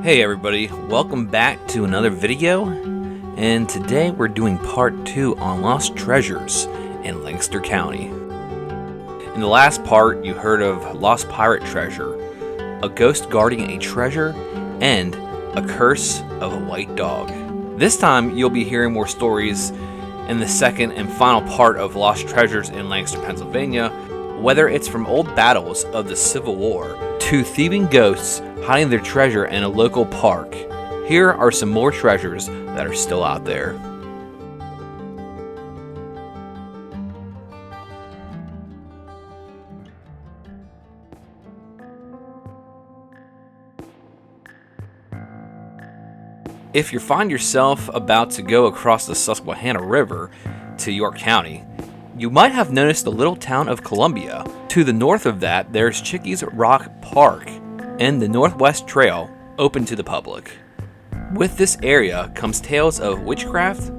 Hey everybody, welcome back to another video, and today we're doing part 2 on lost treasures in Lancaster County. In the last part, you heard of lost pirate treasure, a ghost guarding a treasure, and a curse of a white dog. This time, you'll be hearing more stories in the second and final part of lost treasures in Lancaster, Pennsylvania, whether it's from old battles of the Civil War to thieving ghosts hiding their treasure in a local park. Here are some more treasures that are still out there. If you find yourself about to go across the Susquehanna River to York County, you might have noticed the little town of Columbia. To the north of that, there's Chickies Rock Park and the Northwest Trail open to the public. With this area comes tales of witchcraft,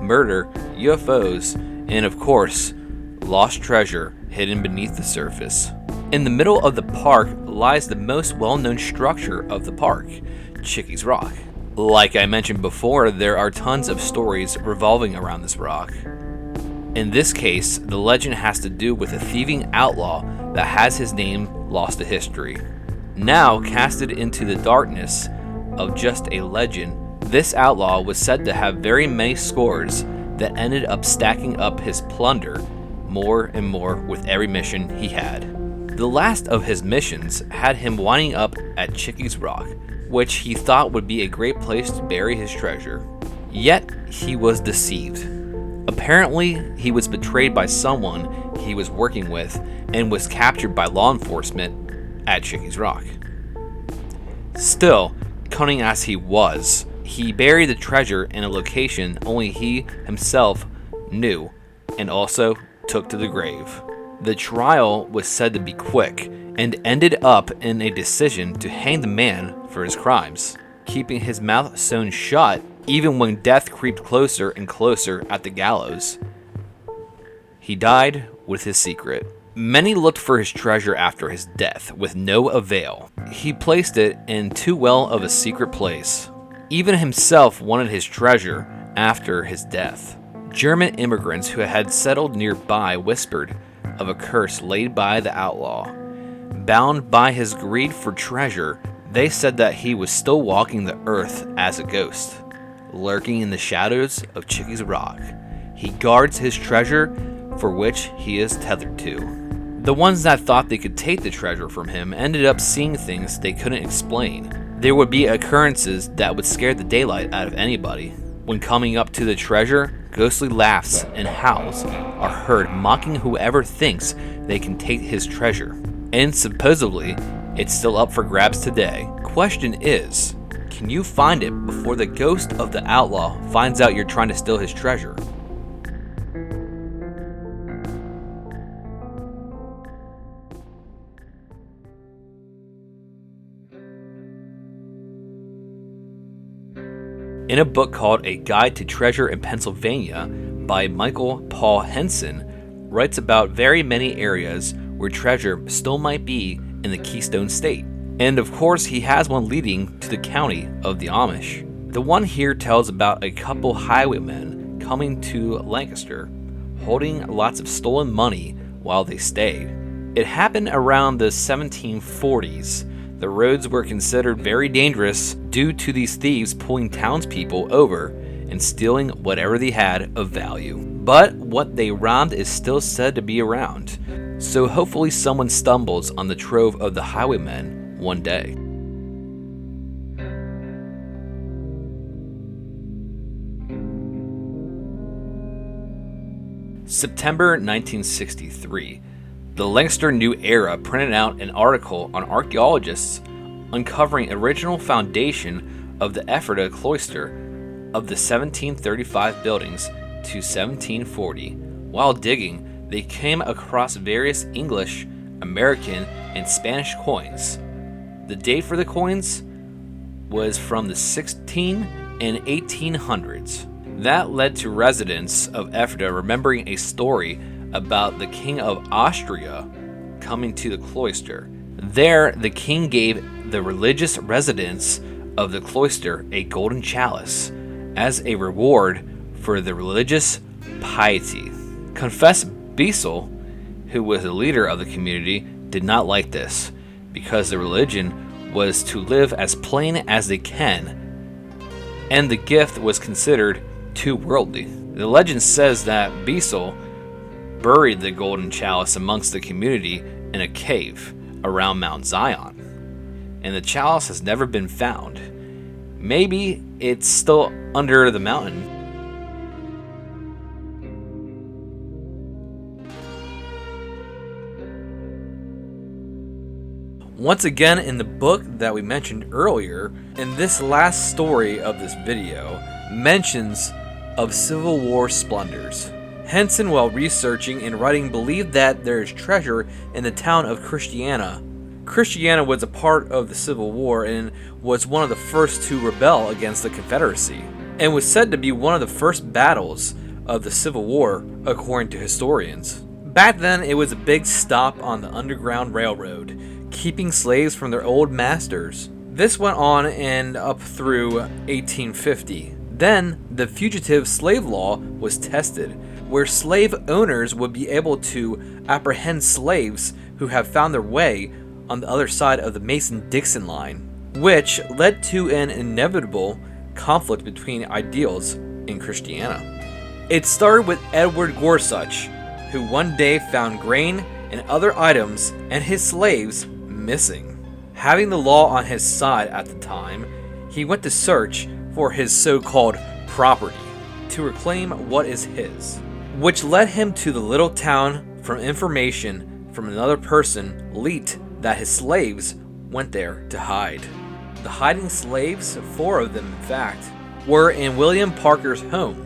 murder, UFOs, and of course, lost treasure hidden beneath the surface. In the middle of the park lies the most well-known structure of the park, Chickies Rock. Like I mentioned before, there are tons of stories revolving around this rock. In this case, the legend has to do with a thieving outlaw that has his name lost to history. Now casted into the darkness of just a legend, this outlaw was said to have very many scores that ended up stacking up his plunder more and more with every mission he had. The last of his missions had him winding up at Chickies Rock, which he thought would be a great place to bury his treasure. Yet he was deceived. Apparently, he was betrayed by someone he was working with and was captured by law enforcement at Chickies Rock. Still, cunning as he was, he buried the treasure in a location only he himself knew and also took to the grave. The trial was said to be quick and ended up in a decision to hang the man for his crimes, keeping his mouth sewn shut even when death creeped closer and closer at the gallows. He died with his secret. Many looked for his treasure after his death with no avail. He placed it in too well of a secret place. Even himself wanted his treasure after his death. German immigrants who had settled nearby whispered of a curse laid by the outlaw. Bound by his greed for treasure, they said that he was still walking the earth as a ghost, lurking in the shadows of Chickies Rock. He guards his treasure for which he is tethered to. The ones that thought they could take the treasure from him ended up seeing things they couldn't explain. There would be occurrences that would scare the daylight out of anybody. When coming up to the treasure, ghostly laughs and howls are heard mocking whoever thinks they can take his treasure. And supposedly, it's still up for grabs today. Question is, can you find it before the ghost of the outlaw finds out you're trying to steal his treasure? In a book called A Guide to Treasure in Pennsylvania by Michael Paul Henson, writes about very many areas where treasure still might be in the Keystone State. And of course, he has one leading to the county of the Amish. The one here tells about a couple highwaymen coming to Lancaster, holding lots of stolen money while they stayed. It happened around the 1740s. The roads were considered very dangerous due to these thieves pulling townspeople over and stealing whatever they had of value. But what they robbed is still said to be around, so hopefully someone stumbles on the trove of the highwaymen one day. September 1963. The Lancaster New Era printed out an article on archaeologists uncovering original foundation of the Ephrata cloister of the 1735 buildings to 1740. While digging, they came across various English, American, and Spanish coins. The date for the coins was from the 16 and 1800s. That led to residents of Ephrata remembering a story about the King of Austria coming to the cloister. There, the king gave the religious residents of the cloister a golden chalice as a reward for the religious piety. Confessor Beissel, who was the leader of the community, did not like this, because the religion was to live as plain as they can, and the gift was considered too worldly. The legend says that Beissel buried the golden chalice amongst the community in a cave around Mount Zion, and the chalice has never been found. Maybe it's still under the mountain. Once again, in the book that we mentioned earlier, and this last story of this video mentions of Civil War splendors. Henson, while researching and writing, believed that there is treasure in the town of Christiana. Christiana was a part of the Civil War and was one of the first to rebel against the Confederacy, and was said to be one of the first battles of the Civil War, according to historians. Back then, it was a big stop on the Underground Railroad, keeping slaves from their old masters. This went on and up through 1850. Then, the fugitive slave law was tested, where slave owners would be able to apprehend slaves who have found their way on the other side of the Mason-Dixon line, which led to an inevitable conflict between ideals in Christiana. It started with Edward Gorsuch, who one day found grain and other items and his slaves missing. Having the law on his side at the time, he went to search for his so-called property to reclaim what is his, which led him to the little town from information from another person leaked that his slaves went there to hide. The hiding slaves, 4 of them in fact, were in William Parker's home.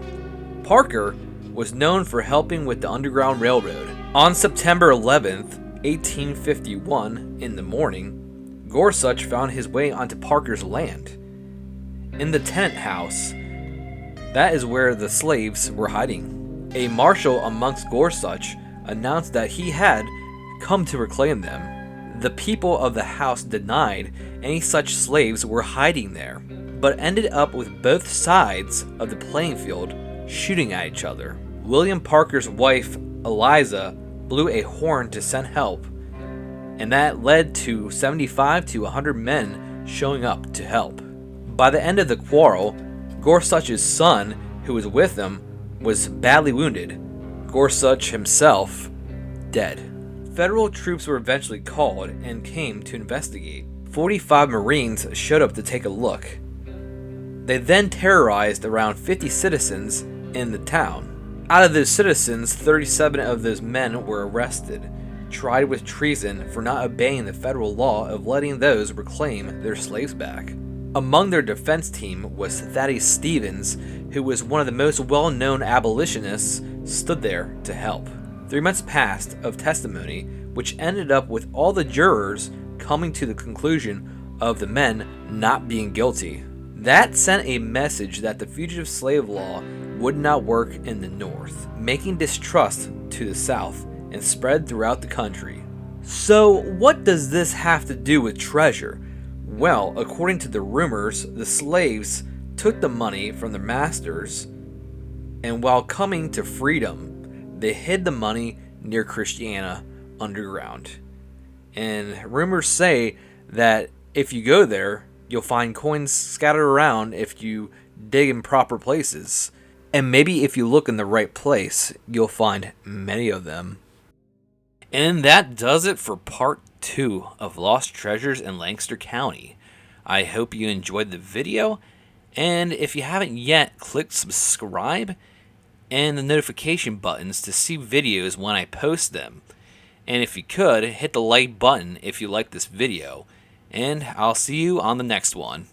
Parker was known for helping with the Underground Railroad. On September 11th, 1851, in the morning, Gorsuch found his way onto Parker's land. In the tenant house, that is where the slaves were hiding. A marshal amongst Gorsuch announced that he had come to reclaim them. The people of the house denied any such slaves were hiding there, but ended up with both sides of the playing field shooting at each other. William Parker's wife, Eliza, blew a horn to send help, and that led to 75 to 100 men showing up to help. By the end of the quarrel, Gorsuch's son, who was with him, was badly wounded. Gorsuch himself, dead. Federal troops were eventually called and came to investigate. 45 Marines showed up to take a look. They then terrorized around 50 citizens in the town. Out of those citizens, 37 of those men were arrested, tried with treason for not obeying the federal law of letting those reclaim their slaves back. Among their defense team was Thaddeus Stevens, who was one of the most well-known abolitionists, stood there to help. 3 months passed of testimony, which ended up with all the jurors coming to the conclusion of the men not being guilty. That sent a message that the fugitive slave law would not work in the North, making distrust to the South and spread throughout the country. So, what does this have to do with treasure? Well, according to the rumors, the slaves took the money from their masters, and while coming to freedom, they hid the money near Christiana underground. And rumors say that if you go there, you'll find coins scattered around if you dig in proper places. And maybe if you look in the right place, you'll find many of them. And that does it for part 2 of Lost Treasures in Lancaster County. I hope you enjoyed the video, and if you haven't yet, click subscribe and the notification buttons to see videos when I post them. And if you could, hit the like button if you like this video, and I'll see you on the next one.